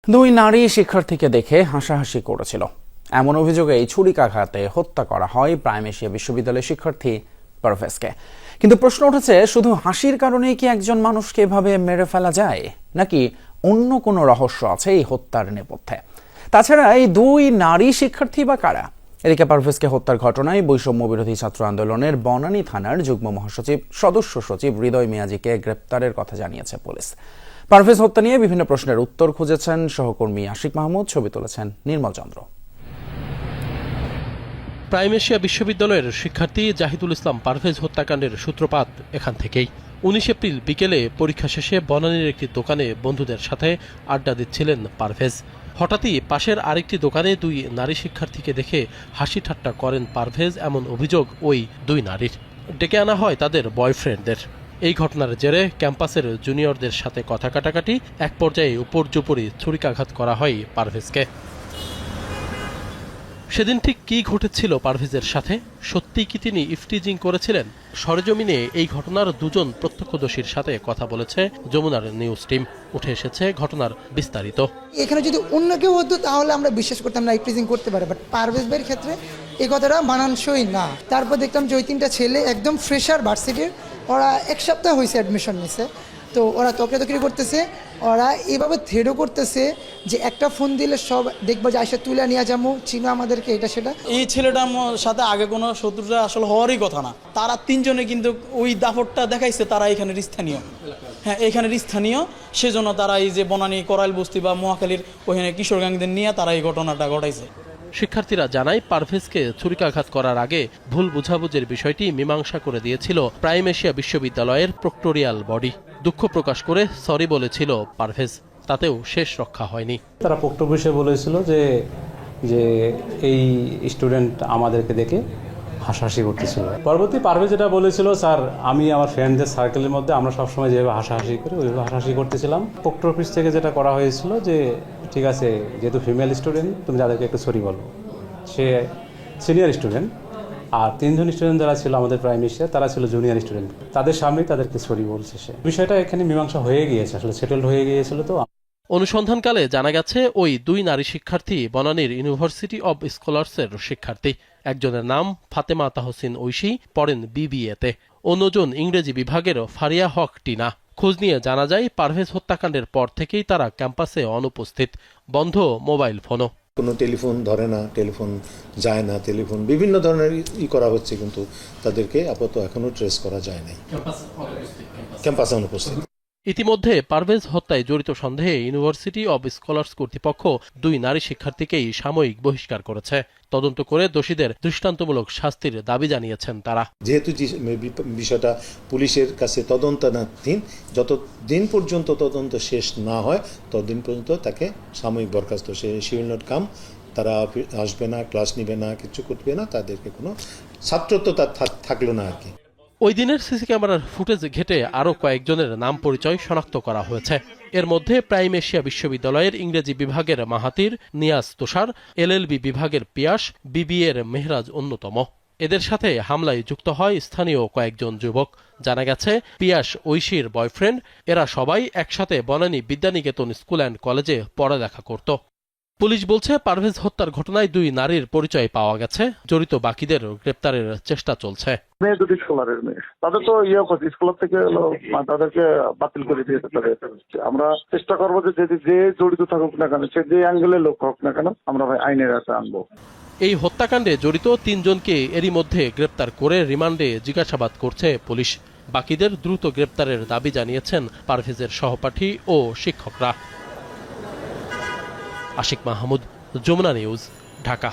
দুই নারী শিক্ষার্থীকে দেখে হাসাহাসি করেছিল এমন অভিযোগে ছুরিকাঘাতে হত্যা করা হয় প্রাইম এশিয়া বিশ্ববিদ্যালয়ের শিক্ষার্থী পারভেজকে। কিন্তু প্রশ্ন উঠেছে, শুধু হাসির কারণেই কি একজন মানুষকে এভাবে মেরে ফেলা যায়, নাকি অন্য কোনো রহস্য আছে এই হত্যার নেপথ্যে? তাছাড়া এই দুই নারী শিক্ষার্থী বা কারা? এদিকে পারভেজকে হত্যার ঘটনায় বৈষম্য বিরোধী ছাত্র আন্দোলনের বনানী থানার যুগ্ম মহাসচিব সদস্য সচিব হৃদয় মিয়াজিকে গ্রেপ্তারের কথা জানিয়েছে পুলিশ। পারভেজ হত্যা নিয়ে বিভিন্ন প্রশ্নের উত্তর খুঁজেছেন সহকর্মী আশিক মাহমুদ, ছবি তুলেছেন নির্মল চন্দ্র। প্রাইম এশিয়া বিশ্ববিদ্যালয়ের শিক্ষার্থী জাহিদুল ইসলাম পারভেজ হত্যাকাণ্ডের সূত্রপাত এখান থেকেই। 19 এপ্রিল বিকেলে পরীক্ষা শেষে বনানীর একটি দোকানে বন্ধুদের সাথে আড্ডা দিচ্ছিলেন পারভেজ। হঠাৎই পাশের আরেকটি দোকানে দুই নারী শিক্ষার্থীকে দেখে হাসি ঠাট্টা করেন পারভেজ, এমন অভিযোগ ওই দুই নারীর। ডেকে আনা হয় তাদের বয়ফ্রেন্ডদের। এই ঘটনার জেরে ক্যাম্পাসের জুনিয়রদের সাথে কথা কাটাকাটি, এক পর্যায়ে উপর্যুপরি ছুরিকাঘাত করা হয় পারভেজকে। সেদিন ঠিক কী ঘটেছিল পারভেজের সাথে? সত্যিই কি তিনি ইফটিজিং করেছিলেন? সরেজমিনে এই ঘটনার দুজন প্রত্যক্ষদর্শীর সাথে কথা বলেছে যমুনার নিউজ টিম। উঠে এসেছে ঘটনার বিস্তারিত। এখানে যদি অন্য কেউ হতো তাহলে আমরা বিশ্বাস করতাম না ইফটিজিং করতে পারে, বাট পারভেজ ভাইয়ের ক্ষেত্রে এই কথাটা মানানসই না। তারপর দেখলাম যে ওই তিনটা ছেলে একদম ফ্রেশার ভার্সিটির, ওরা এক সপ্তাহ হয়েছে অ্যাডমিশন নিছে, তো ওরা তকরাতকরি করতেছে, ওরা এইভাবে থ্রেডও করতেছে যে একটা ফোন দিলে সব দেখবো যে আইসা তুলে নিয়ে যাবো, চিনো আমাদেরকে, এটা সেটা। এই ছেলেটার সাথে আগে কোনো শত্রুতা আসলে হওয়ারই কথা না। তারা তিনজনে কিন্তু ওই দাপটটা দেখাইছে তারা এখানের স্থানীয়, হ্যাঁ এখানের স্থানীয়, সেজন্য তারা এই যে বনানী করাইল বস্তি বা মহাখালীর ওখানে কিশোর গ্যাংদের নিয়ে তারা এই ঘটনাটা ঘটাইছে। শিক্ষার্থীরা জানায়, পারভেজকে ছুরিকাঘাত করার আগে ভুল বুঝাবুঝির বিষয়টি মীমাংসা করে দিয়েছিল প্রাইম এশিয়া বিশ্ববিদ্যালয়ের প্রক্টোরিয়াল বডি। দুঃখ প্রকাশ করে সরি বলেছিল পারভেজ, তাতেও শেষ রক্ষা হয়নি। তারা বক্তব্যে বলেছিল যে এই স্টুডেন্ট আমাদেরকে দেখে হাসাহাসি করতেছিল। পরবর্তী পারভেজ যেটা বলেছিল, স্যার আমি আমার ফ্রেন্ডদের সার্কেলের মধ্যে আমরা সবসময় যেভাবে হাসাহাসি করি ওইভাবে হাসাহাসি করতেছিলাম। প্রক্টর অফিস থেকে যেটা করা হয়েছিল যে ঠিক আছে, যেহেতু ফিমেল স্টুডেন্ট তুমি যাদেরকে একটু সরি বলো। সে সিনিয়র স্টুডেন্ট, আর তিনজন স্টুডেন্ট যারা ছিল আমাদের প্রাইম এশিয়া তারা ছিল জুনিয়র স্টুডেন্ট, তাদের সামনেই তাদেরকে সরি বলছে। সে বিষয়টা এখানে মীমাংসা হয়ে গিয়েছে, আসলে সেটেলড হয়ে গিয়েছিল। তো অনুসন্ধানকালে জানা গেছে ওই দুই নারী শিক্ষার্থী বনানীর ইউনিভার্সিটি অব স্কলার্সের শিক্ষার্থী। একজনের নাম ফাতেমা তাহসিন ঐশী, পড়েন বিবিএতে। অন্যজন ইংরেজি বিভাগের ফারিয়া হক টিনা। খোঁজ নিয়ে জানা যায়, পারভেজ হত্যাকাণ্ডের পর থেকেই তারা ক্যাম্পাসে অনুপস্থিত, বন্ধ মোবাইল ফোনও। কোনো টেলিফোন ধরে না, টেলিফোন যায় না, টেলিফোন বিভিন্ন ধরনের করা হচ্ছে, কিন্তু তাদেরকে আপাতত এখনো ট্রেস করা যায় নাই, ক্যাম্পাসে অনুপস্থিত। ইতিমধ্যে পারভেজ হত্যায় জড়িত সন্দেহে ইউনিভার্সিটি অব স্কলার্স কর্তৃপক্ষ দুই নারী শিক্ষার্থীকেই সাময়িক বহিষ্কার করেছে। তদন্ত করে দোষীদের দৃষ্টান্তমূলক শাস্তির দাবি জানিয়েছেন তারা। যেহেতু বিষয়টা পুলিশের কাছে তদন্তাধীন, যতদিন পর্যন্ত তদন্ত শেষ না হয় ততদিন পর্যন্ত তাকে সাময়িক বরখাস্ত, সে উইল নট কাম, তারা আসবে না, ক্লাস নিবে না, কিছু করবে না, তাদেরকে কোনো ছাত্রত্ব তার থাকলো না আর কি। ওই দিনের সিসি ক্যামেরার ফুটেজ ঘেটে আরও কয়েকজনের নাম পরিচয় শনাক্ত করা হয়েছে। এর মধ্যে প্রাইম এশিয়া বিশ্ববিদ্যালয়ের ইংরেজি বিভাগের মাহাতির, নিয়াজ তুষার, এলএলবি বিভাগের পিয়াস, বিবিএর মেহরাজ অন্যতম। এদের সাথে হামলায় যুক্ত হয় স্থানীয় কয়েকজন যুবক। জানা গেছে, পিয়াস ঐশীর বয়ফ্রেন্ড। এরা সবাই একসাথে বনানী বিদ্যানিকেতন স্কুল অ্যান্ড কলেজে পড়ালেখা করত। পুলিশ বলছে, পারভেজ হত্যার ঘটনায় দুই নারীর পরিচয় পাওয়া গেছে, জড়িত বাকিদের গ্রেপ্তারের চেষ্টা চলছে। মেয়ে দুটি স্কলারের মেয়ে, তাদের তো স্কুল থেকে তাদেরকে বাতিল করে দিয়েছে। আমরা চেষ্টা করবো যে জড়িত থাকুক না কেন, সে যে অ্যাঙ্গেলে লোক হোক না কেন, আমরা আইনের কাছে আনবো। এই হত্যাকাণ্ডে জড়িত তিনজনকে এরই মধ্যে গ্রেপ্তার করে রিমান্ডে জিজ্ঞাসাবাদ করছে পুলিশ। বাকিদের দ্রুত গ্রেপ্তারের দাবি জানিয়েছেন পারভেজের সহপাঠী ও শিক্ষকরা। আশিক মাহমুদ, যমুনা নিউজ, ঢাকা।